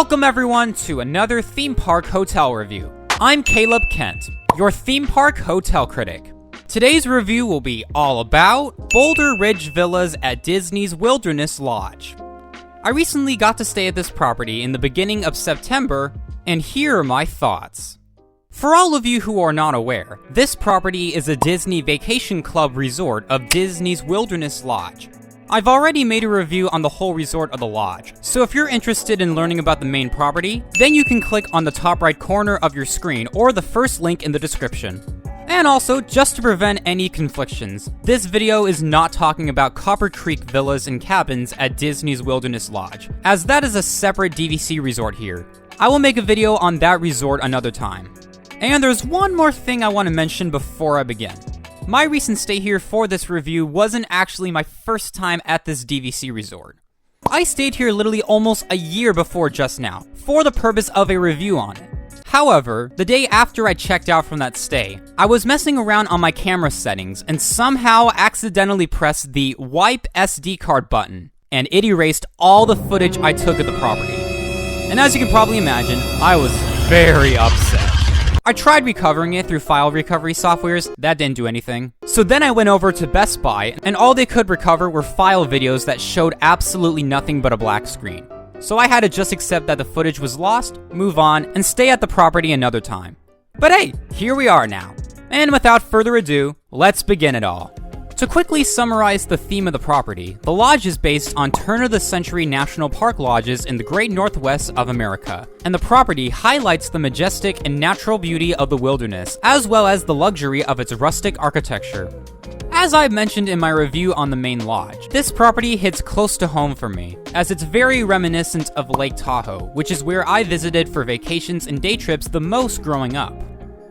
Welcome everyone to another theme park hotel review. I'm Caleb Kent, your theme park hotel critic. Today's review will be all about Boulder Ridge Villas at Disney's Wilderness Lodge. I recently got to stay at this property in the beginning of September, and here are my thoughts. For all of you who are not aware, this property is a Disney Vacation Club resort of Disney's Wilderness Lodge. I've already made a review on the whole resort of the lodge, so if you're interested in learning about the main property, then you can click on the top right corner of your screen or the first link in the description. And also, just to prevent any conflictions, this video is not talking about Copper Creek Villas and Cabins at Disney's Wilderness Lodge, as that is a separate DVC resort here. I will make a video on that resort another time. And there's one more thing I want to mention before I begin. My recent stay here for this review wasn't actually my first time at this DVC resort. I stayed here literally almost a year before just now, for the purpose of a review on it. However, the day after I checked out from that stay, I was messing around on my camera settings and somehow accidentally pressed the Wipe SD card button, and it erased all the footage I took of the property. And as you can probably imagine, I was very upset. I tried recovering it through file recovery softwares, that didn't do anything. So then I went over to Best Buy, and all they could recover were file videos that showed absolutely nothing but a black screen. So I had to just accept that the footage was lost, move on, and stay at the property another time. But hey, here we are now. And without further ado, let's begin it all. To quickly summarize the theme of the property, the lodge is based on turn-of-the-century national park lodges in the great northwest of America, and the property highlights the majestic and natural beauty of the wilderness, as well as the luxury of its rustic architecture. As I mentioned in my review on the main lodge, this property hits close to home for me, as it's very reminiscent of Lake Tahoe, which is where I visited for vacations and day trips the most growing up.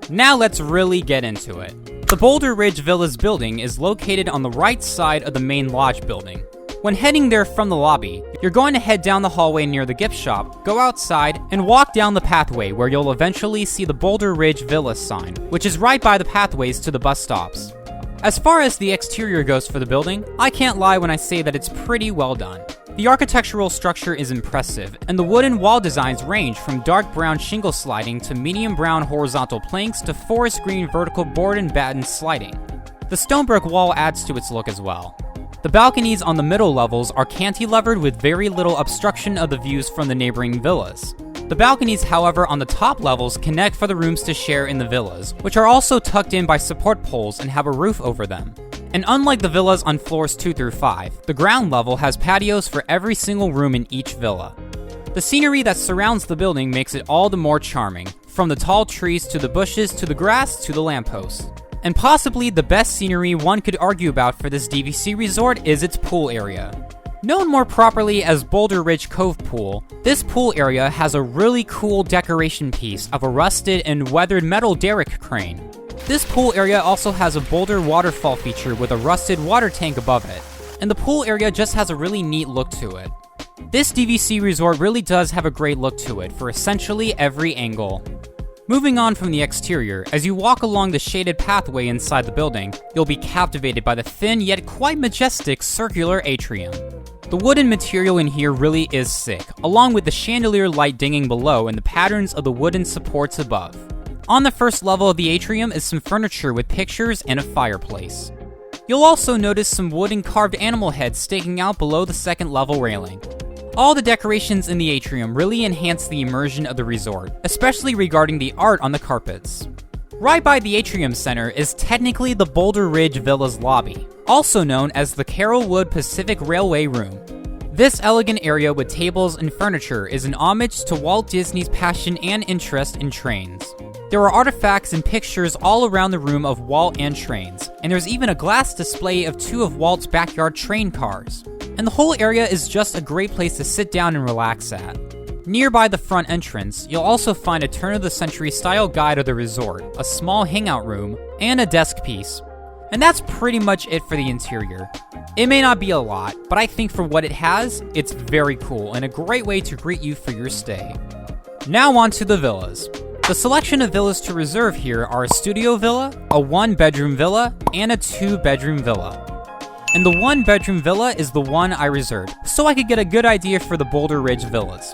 Now let's really get into it. The Boulder Ridge Villas building is located on the right side of the main lodge building. When heading there from the lobby, you're going to head down the hallway near the gift shop, go outside, and walk down the pathway where you'll eventually see the Boulder Ridge Villas sign, which is right by the pathways to the bus stops. As far as the exterior goes for the building, I can't lie when I say that it's pretty well done. The architectural structure is impressive, and the wooden wall designs range from dark brown shingle sliding to medium brown horizontal planks to forest green vertical board and batten sliding. The stone brick wall adds to its look as well. The balconies on the middle levels are cantilevered with very little obstruction of the views from the neighboring villas. The balconies, however, on the top levels connect for the rooms to share in the villas, which are also tucked in by support poles and have a roof over them. And unlike the villas on floors 2 through 5, the ground level has patios for every single room in each villa. The scenery that surrounds the building makes it all the more charming, from the tall trees to the bushes to the grass to the lampposts. And possibly the best scenery one could argue about for this DVC resort is its pool area. Known more properly as Boulder Ridge Cove Pool, this pool area has a really cool decoration piece of a rusted and weathered metal derrick crane. This pool area also has a boulder waterfall feature with a rusted water tank above it, and the pool area just has a really neat look to it. This DVC resort really does have a great look to it for essentially every angle. Moving on from the exterior, as you walk along the shaded pathway inside the building, you'll be captivated by the thin yet quite majestic circular atrium. The wooden material in here really is sick, along with the chandelier light dinging below and the patterns of the wooden supports above. On the first level of the atrium is some furniture with pictures and a fireplace. You'll also notice some wooden carved animal heads sticking out below the second level railing. All the decorations in the atrium really enhance the immersion of the resort, especially regarding the art on the carpets. Right by the atrium center is technically the Boulder Ridge Villas lobby, also known as the Carrollwood Pacific Railway Room. This elegant area with tables and furniture is an homage to Walt Disney's passion and interest in trains. There are artifacts and pictures all around the room of Walt and trains, and there's even a glass display of 2 of Walt's backyard train cars. And the whole area is just a great place to sit down and relax at. Nearby the front entrance, you'll also find a turn-of-the-century style guide of the resort, a small hangout room, and a desk piece. And that's pretty much it for the interior. It may not be a lot, but I think for what it has, it's very cool and a great way to greet you for your stay. Now on to the villas. The selection of villas to reserve here are a studio villa, a 1-bedroom villa, and a 2-bedroom villa. And the 1-bedroom villa is the one I reserved, so I could get a good idea for the Boulder Ridge Villas.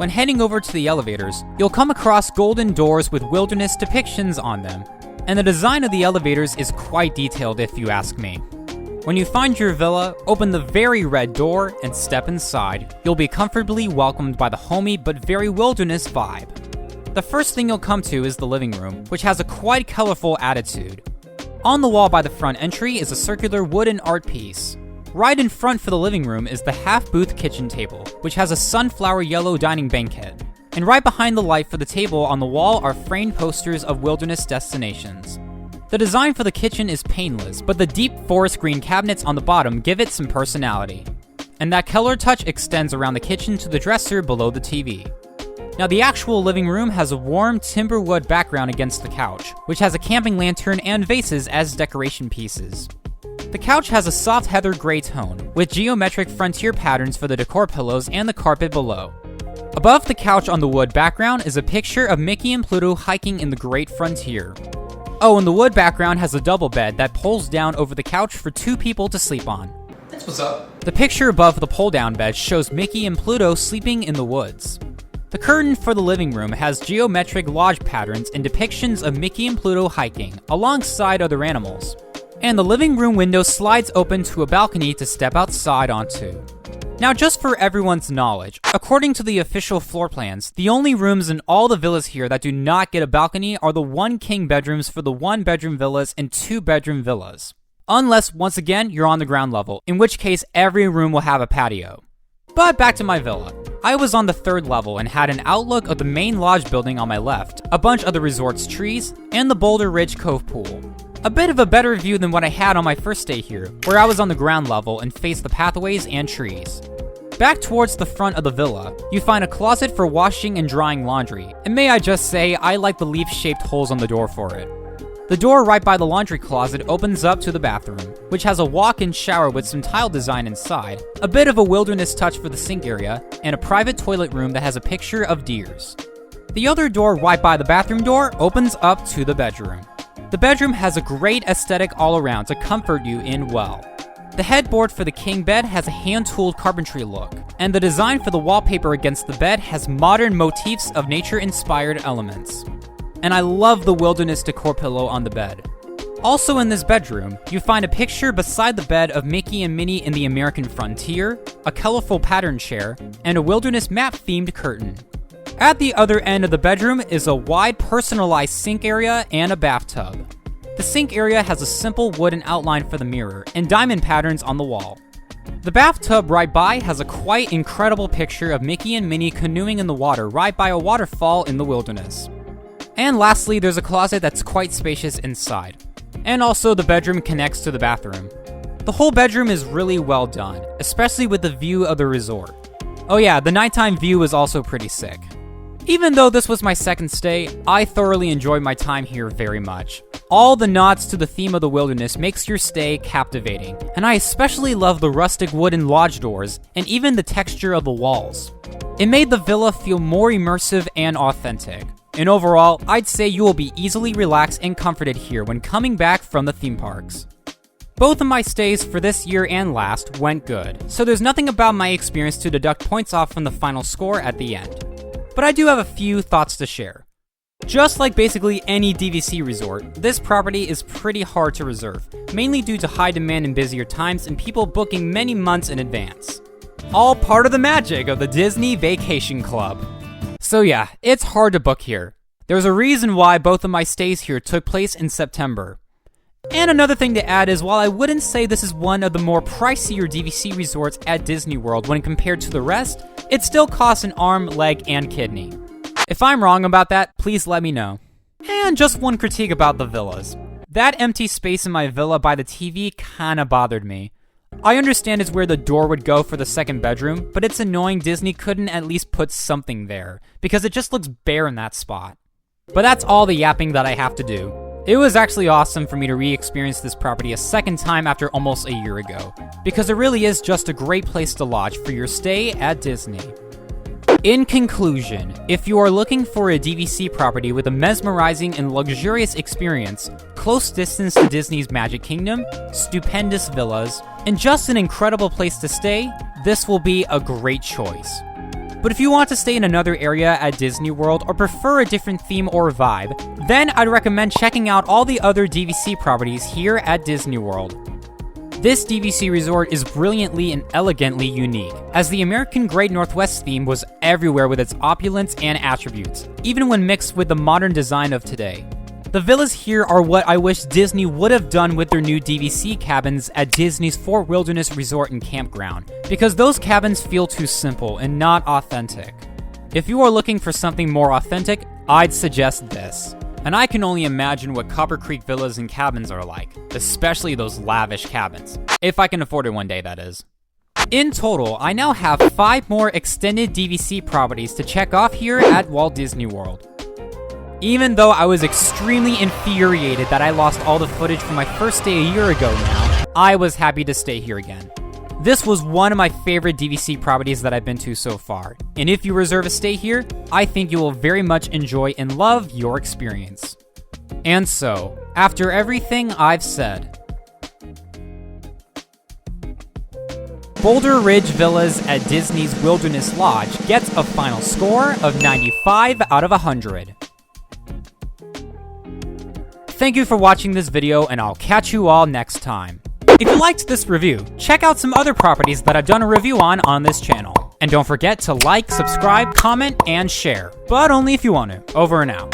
When heading over to the elevators, you'll come across golden doors with wilderness depictions on them, and the design of the elevators is quite detailed if you ask me. When you find your villa, open the very red door and step inside. You'll be comfortably welcomed by the homey but very wilderness vibe. The first thing you'll come to is the living room, which has a quite colorful attitude. On the wall by the front entry is a circular wooden art piece. Right in front for the living room is the half-booth kitchen table, which has a sunflower yellow dining banquette. And right behind the light for the table on the wall are framed posters of wilderness destinations. The design for the kitchen is painless, but the deep forest green cabinets on the bottom give it some personality. And that color touch extends around the kitchen to the dresser below the TV. Now the actual living room has a warm timber wood background against the couch, which has a camping lantern and vases as decoration pieces. The couch has a soft heather gray tone, with geometric frontier patterns for the decor pillows and the carpet below. Above the couch on the wood background is a picture of Mickey and Pluto hiking in the Great Frontier. Oh, and the wood background has a double bed that pulls down over the couch for 2 people to sleep on. That's what's up. The picture above the pull-down bed shows Mickey and Pluto sleeping in the woods. The curtain for the living room has geometric lodge patterns and depictions of Mickey and Pluto hiking, alongside other animals. And the living room window slides open to a balcony to step outside onto. Now just for everyone's knowledge, according to the official floor plans, the only rooms in all the villas here that do not get a balcony are the 1 king bedrooms for the 1-bedroom villas and 2-bedroom villas. Unless, once again, you're on the ground level, in which case every room will have a patio. But back to my villa. I was on the 3rd level and had an outlook of the main lodge building on my left, a bunch of the resort's trees, and the Boulder Ridge Cove pool. A bit of a better view than what I had on my first day here, where I was on the ground level and faced the pathways and trees. Back towards the front of the villa, you find a closet for washing and drying laundry, and may I just say, I like the leaf-shaped holes on the door for it. The door right by the laundry closet opens up to the bathroom, which has a walk-in shower with some tile design inside, a bit of a wilderness touch for the sink area, and a private toilet room that has a picture of deers. The other door right by the bathroom door opens up to the bedroom. The bedroom has a great aesthetic all around to comfort you in well. The headboard for the king bed has a hand-tooled carpentry look, and the design for the wallpaper against the bed has modern motifs of nature-inspired elements. And I love the wilderness decor pillow on the bed. Also in this bedroom, you find a picture beside the bed of Mickey and Minnie in the American frontier, a colorful pattern chair, and a wilderness map-themed curtain. At the other end of the bedroom is a wide personalized sink area and a bathtub. The sink area has a simple wooden outline for the mirror and diamond patterns on the wall. The bathtub right by has a quite incredible picture of Mickey and Minnie canoeing in the water right by a waterfall in the wilderness. And lastly, there's a closet that's quite spacious inside. And also the bedroom connects to the bathroom. The whole bedroom is really well done, especially with the view of the resort. Oh yeah, the nighttime view is also pretty sick. Even though this was my second stay, I thoroughly enjoyed my time here very much. All the nods to the theme of the wilderness makes your stay captivating, and I especially love the rustic wooden lodge doors and even the texture of the walls. It made the villa feel more immersive and authentic. And overall, I'd say you will be easily relaxed and comforted here when coming back from the theme parks. Both of my stays for this year and last went good, so there's nothing about my experience to deduct points off from the final score at the end. But I do have a few thoughts to share. Just like basically any DVC resort, this property is pretty hard to reserve, mainly due to high demand in busier times and people booking many months in advance. All part of the magic of the Disney Vacation Club. So yeah, it's hard to book here. There's a reason why both of my stays here took place in September. And another thing to add is while I wouldn't say this is one of the more pricier DVC resorts at Disney World when compared to the rest, it still costs an arm, leg, and kidney. If I'm wrong about that, please let me know. And just one critique about the villas. That empty space in my villa by the TV kinda bothered me. I understand it's where the door would go for the second bedroom, but it's annoying Disney couldn't at least put something there, because it just looks bare in that spot. But that's all the yapping that I have to do. It was actually awesome for me to re-experience this property a second time after almost a year ago, because it really is just a great place to lodge for your stay at Disney. In conclusion, if you are looking for a DVC property with a mesmerizing and luxurious experience, close distance to Disney's Magic Kingdom, stupendous villas, and just an incredible place to stay, this will be a great choice. But if you want to stay in another area at Disney World or prefer a different theme or vibe, then I'd recommend checking out all the other DVC properties here at Disney World. This DVC resort is brilliantly and elegantly unique, as the American Great Northwest theme was everywhere with its opulence and attributes, even when mixed with the modern design of today. The villas here are what I wish Disney would have done with their new DVC cabins at Disney's Fort Wilderness Resort and Campground, because those cabins feel too simple and not authentic. If you are looking for something more authentic, I'd suggest this. And I can only imagine what Copper Creek villas and cabins are like, especially those lavish cabins. If I can afford it one day, that is. In total, I now have 5 more extended DVC properties to check off here at Walt Disney World. Even though I was extremely infuriated that I lost all the footage from my first day a year ago now, I was happy to stay here again. This was one of my favorite DVC properties that I've been to so far, and if you reserve a stay here, I think you will very much enjoy and love your experience. And so, after everything I've said, Boulder Ridge Villas at Disney's Wilderness Lodge gets a final score of 95 out of 100. Thank you for watching this video, and I'll catch you all next time. If you liked this review, check out some other properties that I've done a review on this channel. And don't forget to like, subscribe, comment, and share. But only if you want to. Over and out.